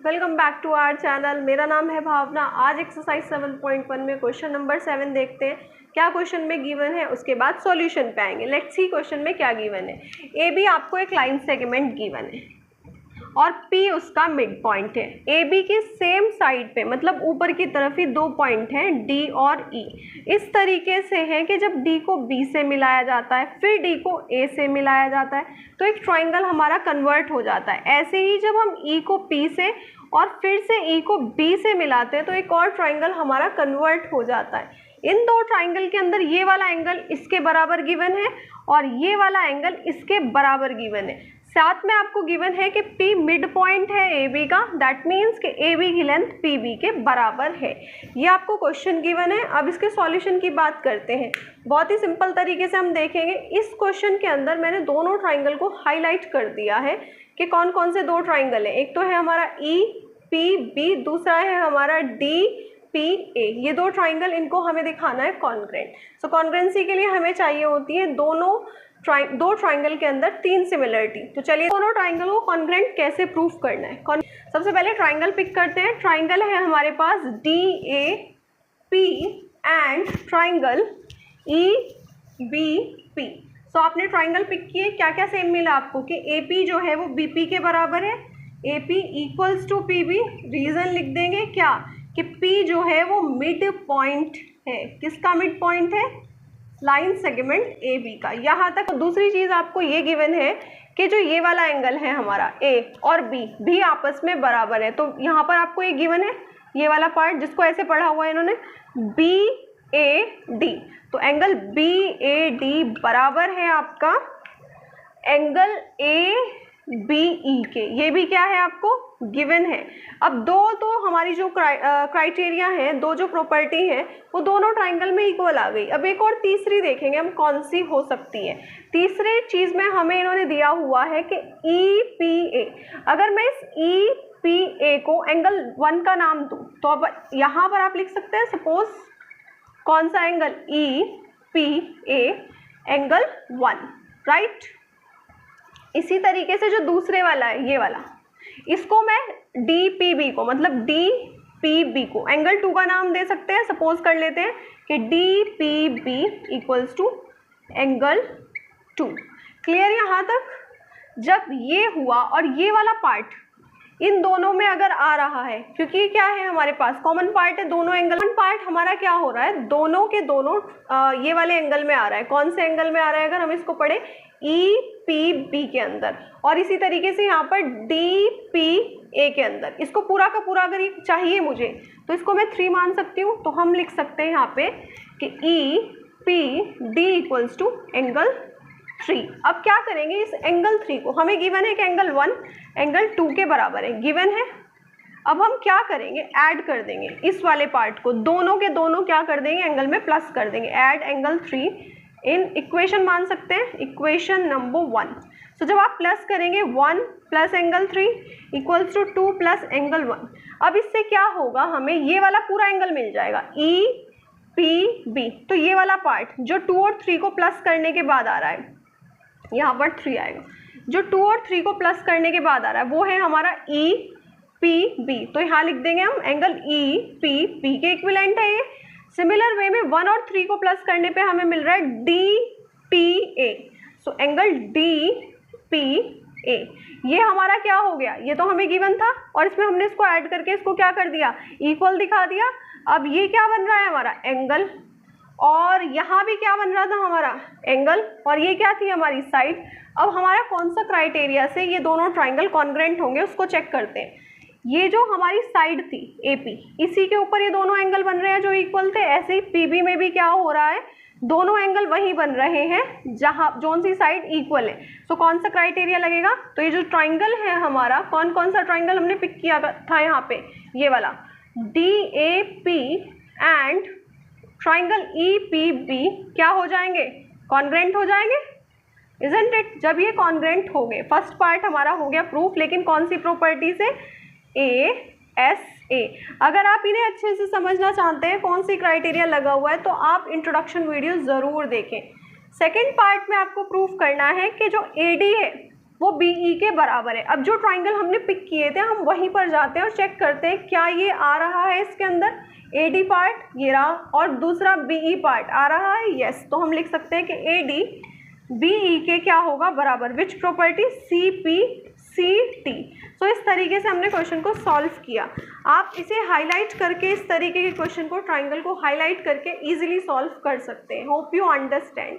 Welcome back to our channel. मेरा नाम है भावना। आज एक्सरसाइज 7.1 में क्वेश्चन नंबर 7 देखते हैं क्या क्वेश्चन में गिवन है, उसके बाद सॉल्यूशन पे आएंगे। लेट्स सी क्वेश्चन में क्या गिवन है। ए बी आपको एक लाइन सेगमेंट गिवन है और पी उसका मिड पॉइंट है। ए बी की सेम साइड पे मतलब ऊपर की तरफ ही दो पॉइंट हैं डी और ई। इस तरीके से है कि जब डी को बी से मिलाया जाता है फिर डी को ए से मिलाया जाता है तो एक ट्राइंगल हमारा कन्वर्ट हो जाता है। ऐसे ही जब हम ई को पी से और फिर से ई को बी से मिलाते हैं तो एक और ट्राइंगल हमारा कन्वर्ट हो जाता है। इन दो ट्राइंगल के अंदर ये वाला एंगल इसके बराबर गिवन है और ये वाला एंगल इसके बराबर गिवन है। साथ में आपको गिवन है कि P मिड पॉइंट है ए बी का, दैट मीन्स कि ए बी की लेंथ पी बी के बराबर है। ये आपको क्वेश्चन गिवन है। अब इसके सॉल्यूशन की बात करते हैं। बहुत ही सिंपल तरीके से हम देखेंगे। इस क्वेश्चन के अंदर मैंने दोनों ट्राइंगल को हाईलाइट कर दिया है कि कौन कौन से दो ट्राइंगल हैं। एक तो है हमारा ई पी बी, दूसरा है हमारा डी पी ए। ये दो ट्राइंगल, इनको हमें दिखाना है कॉन्ग्रेंट। सो कॉन्ग्रेंसी के लिए हमें चाहिए होती है दो ट्राइंगल के अंदर तीन सिमिलरिटी। तो चलिए दोनों ट्राइंगल को कॉन्ग्रेंट कैसे प्रूफ करना है। सबसे पहले ट्राइंगल पिक करते हैं। ट्राइंगल है हमारे पास D A P and triangle E B P. So आपने ट्राइंगल पिक किए, क्या क्या सेम मिला आपको कि ए पी जो है वो बी पी के बराबर है, A P equals to P B. Reason लिख देंगे क्या कि P जो है वो मिड पॉइंट है। किसका मिड पॉइंट है? लाइन सेगमेंट ए बी का। यहाँ तक दूसरी चीज़ आपको ये गिवन है कि जो ये वाला एंगल है हमारा ए और बी भी आपस में बराबर है। तो यहाँ पर आपको ये गिवन है, ये वाला पार्ट जिसको ऐसे पढ़ा हुआ है इन्होंने, बी ए डी। तो एंगल बी ए डी बराबर है आपका एंगल ए बी ई के। ये भी क्या है आपको गिवन है। अब दो तो हमारी जो क्राइटेरिया है, दो जो प्रॉपर्टी है वो दोनों ट्राइंगल में इक्वल आ गई। अब एक और तीसरी देखेंगे हम कौन सी हो सकती है। तीसरे चीज में हमें इन्होंने दिया हुआ है कि ई पी ए। अगर मैं इस ई पी ए को एंगल 1 का नाम दूं तो अब यहाँ पर आप लिख सकते हैं सपोज कौन सा angle, E P A angle 1, right. इसी तरीके से जो दूसरे वाला है ये वाला, इसको मैं डी पी बी को मतलब डी पी बी को एंगल 2 का नाम दे सकते हैं। सपोज कर लेते हैं कि D P B equals to angle 2। Clear यहाँ तक? जब ये हुआ और ये वाला पार्ट इन दोनों में अगर आ रहा है, क्योंकि क्या है हमारे पास कॉमन पार्ट है दोनों एंगल। कॉमन पार्ट हमारा क्या हो रहा है, दोनों के दोनों ये वाले एंगल में आ रहा है। कौन से एंगल में आ रहा है अगर हम इसको पढ़े, ई पी बी के अंदर। और इसी तरीके से यहाँ पर डी पी ए के अंदर। इसको पूरा का पूरा अगर ये चाहिए मुझे तो इसको मैं 3 मान सकती हूँ। तो हम लिख सकते हैं यहाँ पे कि E P D equals to angle 3। अब क्या करेंगे, इस एंगल 3 को हमें गिवन है कि एंगल 1 एंगल 2 के बराबर है, गिवन है। अब हम क्या करेंगे, ऐड कर देंगे इस वाले पार्ट को, दोनों के दोनों क्या कर देंगे एंगल में प्लस कर देंगे। ऐड एंगल 3 इन इक्वेशन मान सकते हैं, इक्वेशन नंबर 1। सो जब आप प्लस करेंगे 1 plus angle 3 equals to 2 plus angle 1। अब इससे क्या होगा, हमें ये वाला पूरा एंगल मिल जाएगा ई पी बी। तो ये वाला पार्ट जो 2 और 3 को प्लस करने के बाद आ रहा है, यहाँ पर 3 आएगा। जो 2 और 3 को प्लस करने के बाद आ रहा है वो है हमारा ई पी बी। तो यहाँ लिख देंगे हम एंगल ई पी बी के इक्विवेलेंट है ये। सिमिलर वे में 1 और 3 को प्लस करने पे हमें मिल रहा है D P A. So angle D P A ये हमारा क्या हो गया, ये तो हमें गिवन था और इसमें हमने इसको ऐड करके इसको क्या कर दिया, इक्वल दिखा दिया। अब ये क्या बन रहा है हमारा एंगल, और यहाँ भी क्या बन रहा था हमारा एंगल, और ये क्या थी हमारी साइड। अब हमारा कौन सा क्राइटेरिया से ये दोनों ट्राइंगल कॉन्ग्रेंट होंगे उसको चेक करते हैं। ये जो हमारी साइड थी ए पी, इसी के ऊपर ये दोनों एंगल बन रहे हैं जो इक्वल थे। ऐसे ही पी बी में भी क्या हो रहा है, दोनों एंगल वही बन रहे हैं जहाँ जोन सी साइड इक्वल है। सो कौन सा क्राइटेरिया लगेगा, तो ये जो ट्राइंगल है हमारा, कौन कौन सा ट्राइंगल हमने पिक किया था यहाँ पे, ये वाला D A P and triangle E P B क्या हो जाएंगे, कॉन्ग्रेंट हो जाएंगे, इजंट इट। जब ये कॉन्ग्रेंट हो गए, फर्स्ट पार्ट हमारा हो गया प्रूफ, लेकिन कौन सी प्रॉपर्टी से, ए एस ए। अगर आप इन्हें अच्छे से समझना चाहते हैं कौन सी क्राइटेरिया लगा हुआ है तो आप इंट्रोडक्शन वीडियो ज़रूर देखें। सेकंड पार्ट में आपको प्रूफ करना है कि जो ए डी है वो BE के बराबर है। अब जो ट्राइंगल हमने पिक किए थे हम वहीं पर जाते हैं और चेक करते हैं क्या ये आ रहा है इसके अंदर, AD पार्ट ये रहा और दूसरा BE पार्ट आ रहा है, यस। तो हम लिख सकते हैं कि AD BE के क्या होगा बराबर, विच प्रॉपर्टी, CP/CT। तो इस तरीके से हमने क्वेश्चन को सॉल्व किया। आप इसे हाईलाइट करके, इस तरीके के क्वेश्चन को, ट्राइंगल को हाईलाइट करके इजीली सॉल्व कर सकते हैं। Hope you understand.